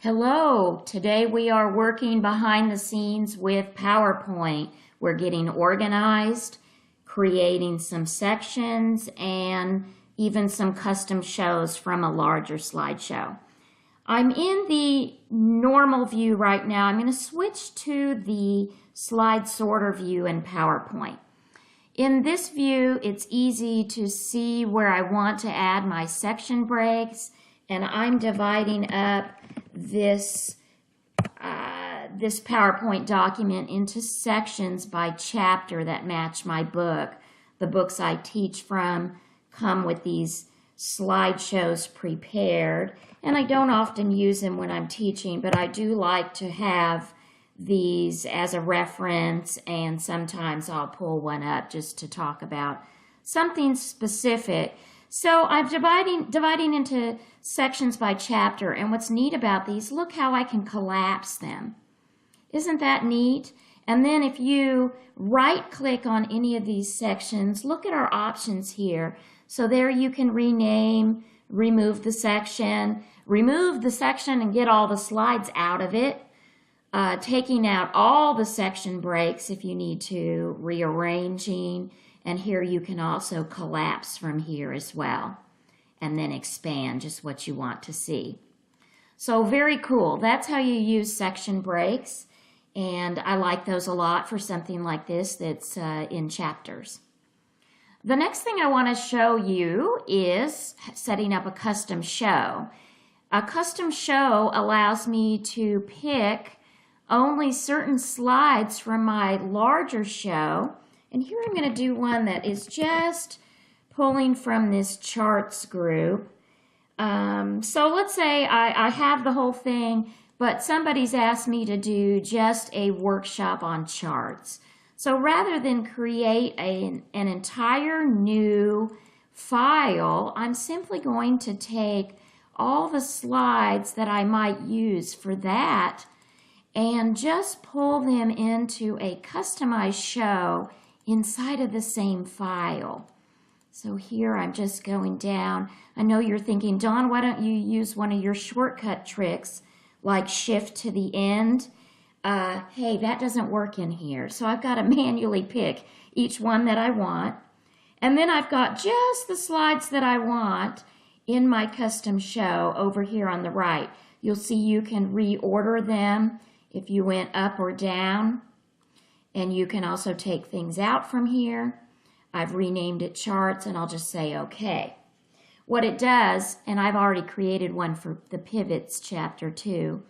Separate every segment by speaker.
Speaker 1: Hello, today we are working behind the scenes with PowerPoint. We're getting organized, creating some sections, and even some custom shows from a larger slideshow. I'm in the normal view right now. I'm going to switch to the slide sorter view in PowerPoint. In this view, it's easy to see where I want to add my section breaks, and I'm dividing up this PowerPoint document into sections by chapter that match my book. The books I teach from come with these slideshows prepared, and I don't often use them when I'm teaching, but I do like to have these as a reference, and sometimes I'll pull one up just to talk about something specific. So I'm dividing into sections by chapter, and what's neat about these, look how I can collapse them. Isn't that neat? And then if you right-click on any of these sections, look at our options here. So there you can rename, remove the section and get all the slides out of it, taking out all the section breaks if you need to, rearranging, and here you can also collapse from here as well, and then expand just what you want to see. So very cool. That's how you use section breaks, and I like those a lot for something like this that's in chapters. The next thing I want to show you is setting up a custom show. A custom show allows me to pick only certain slides from my larger show. And here I'm going to do one that is just pulling from this charts group. So let's say I have the whole thing, but somebody's asked me to do just a workshop on charts. So rather than create an entire new file, I'm simply going to take all the slides that I might use for that and just pull them into a customized show inside of the same file. So here I'm just going down. I know you're thinking, Dawn, why don't you use one of your shortcut tricks like shift to the end? Hey, that doesn't work in here. So I've got to manually pick each one that I want. And then I've got just the slides that I want in my custom show over here on the right. You'll see you can reorder them if you went up or down. And you can also take things out from here. I've renamed it charts, and I'll just say okay. What it does, and I've already created one for the pivots chapter too,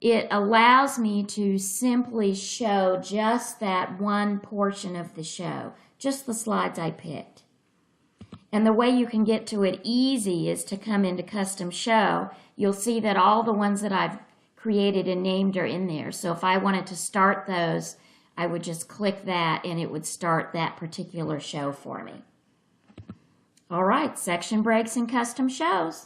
Speaker 1: it allows me to simply show just that one portion of the show, just the slides I picked. And the way you can get to it easy is to come into custom show. You'll see that all the ones that I've created and named are in there. So if I wanted to start those, I would just click that and it would start that particular show for me. All right, section breaks and custom shows.